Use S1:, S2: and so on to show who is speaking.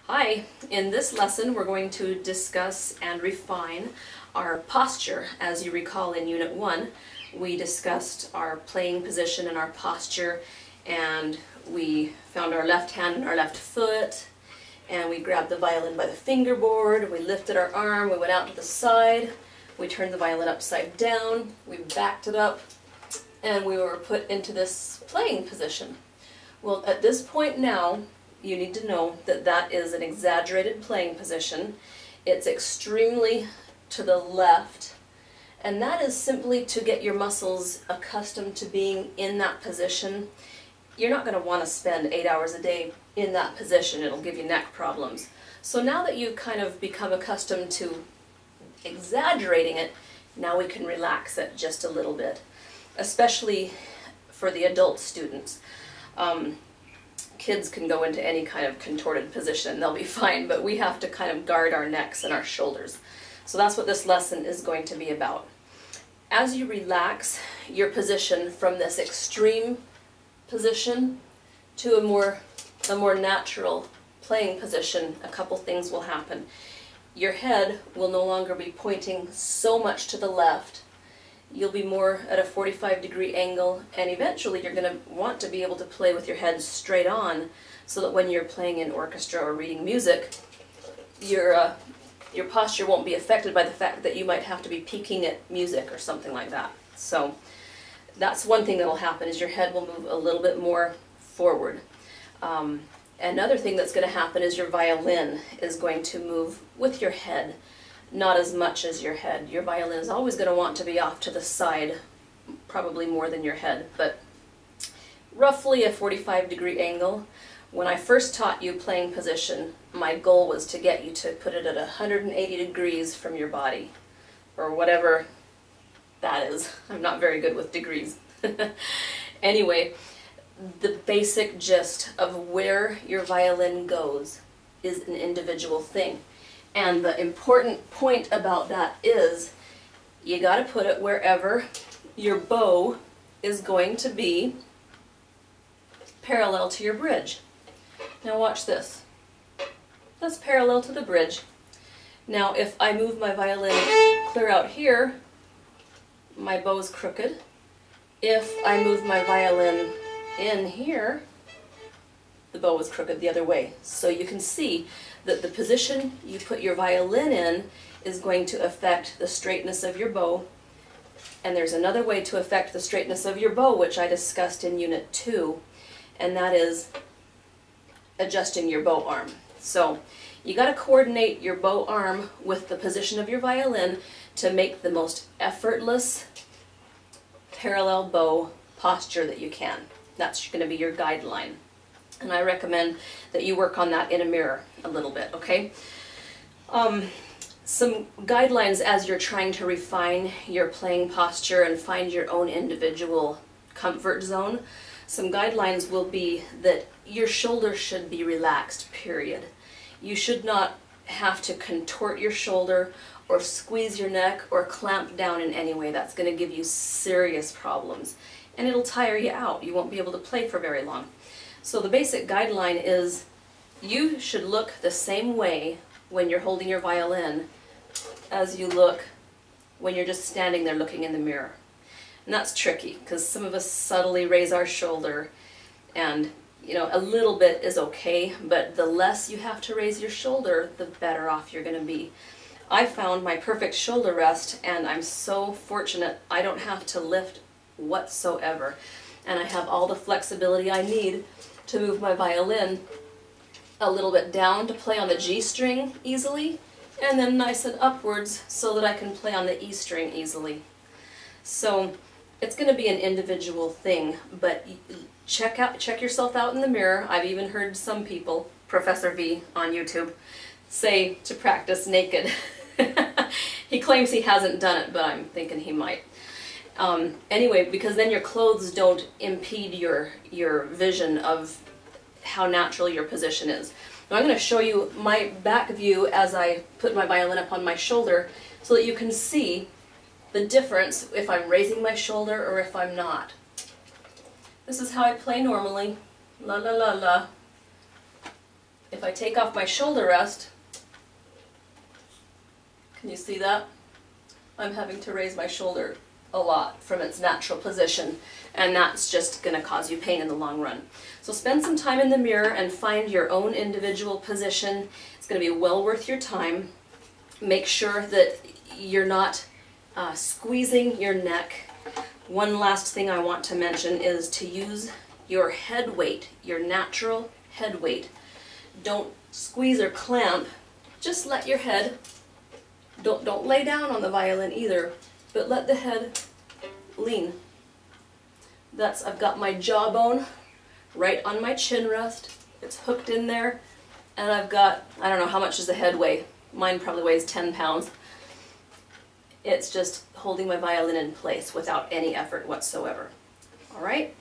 S1: Hi, in this lesson we're going to discuss and refine our posture. As you recall in Unit 1, we discussed our playing position and our posture, and we found our left hand and our left foot, and we grabbed the violin by the fingerboard, we lifted our arm, we went out to the side, we turned the violin upside down, we backed it up, and we were put into this playing position. Well, at this point now, you need to know that that is an exaggerated playing position. It's extremely to the left, and that is simply to get your muscles accustomed to being in that position. You're not going to want to spend 8 hours a day in that position. It'll give you neck problems. So now that you've kind of become accustomed to exaggerating it, now we can relax it just a little bit, especially for the adult students. Kids can go into any kind of contorted position, they'll be fine, but we have to kind of guard our necks and our shoulders. So that's what this lesson is going to be about. As you relax your position from this extreme position to a more natural playing position, a couple things will happen. Your head will no longer be pointing so much to the left. You'll be more at a 45-degree angle, and eventually you're going to want to be able to play with your head straight on, so that when you're playing in orchestra or reading music, your posture won't be affected by the fact that you might have to be peeking at music or something like that. So that's one thing that will happen, is your head will move a little bit more forward. Another thing that's going to happen is your violin is going to move with your head, not as much as your head. Your violin is always going to want to be off to the side, probably more than your head, but roughly a 45-degree angle. When I first taught you playing position, my goal was to get you to put it at 180 degrees from your body, or whatever that is. I'm not very good with degrees. Anyway, the basic gist of where your violin goes is an individual thing. And the important point about that is you got to put it wherever your bow is going to be parallel to your bridge. Now watch this. That's parallel to the bridge. Now if I move my violin clear out here, my bow's crooked. If I move my violin in here, the bow is crooked the other way. So you can see that the position you put your violin in is going to affect the straightness of your bow. And there's another way to affect the straightness of your bow, which I discussed in Unit 2, and that is adjusting your bow arm. So you got to coordinate your bow arm with the position of your violin to make the most effortless parallel bow posture that you can. That's going to be your guideline. And I recommend that you work on that in a mirror a little bit, okay? Some guidelines as you're trying to refine your playing posture and find your own individual comfort zone. Some guidelines will be that your shoulders should be relaxed, period. You should not have to contort your shoulder or squeeze your neck or clamp down in any way. That's going to give you serious problems, and it'll tire you out. You won't be able to play for very long. So the basic guideline is you should look the same way when you're holding your violin as you look when you're just standing there looking in the mirror. And that's tricky, because some of us subtly raise our shoulder, and a little bit is okay, but the less you have to raise your shoulder, the better off you're going to be. I found my perfect shoulder rest, and I'm so fortunate I don't have to lift whatsoever. And I have all the flexibility I need to move my violin a little bit down to play on the G string easily, and then nice and upwards so that I can play on the E string easily. So it's going to be an individual thing, but check yourself out in the mirror. I've even heard some people, Professor V on YouTube, say to practice naked. He claims he hasn't done it, but I'm thinking he might. Anyway, because then your clothes don't impede your vision of how natural your position is. Now I'm going to show you my back view as I put my violin up on my shoulder so that you can see the difference if I'm raising my shoulder or if I'm not. This is how I play normally. La la la la. If I take off my shoulder rest, can you see that? I'm having to raise my shoulder a lot from its natural position, and that's just going to cause you pain in the long run. So spend some time in the mirror and find your own individual position. It's going to be well worth your time. Make sure that you're not squeezing your neck. One last thing I want to mention is to use your head weight, your natural head weight. Don't squeeze or clamp, just let your head, don't lay down on the violin either, but let the head lean. I've got my jawbone right on my chin rest, it's hooked in there, and I've got, I don't know how much does the head weigh, mine probably weighs 10 pounds. It's just holding my violin in place without any effort whatsoever. All right?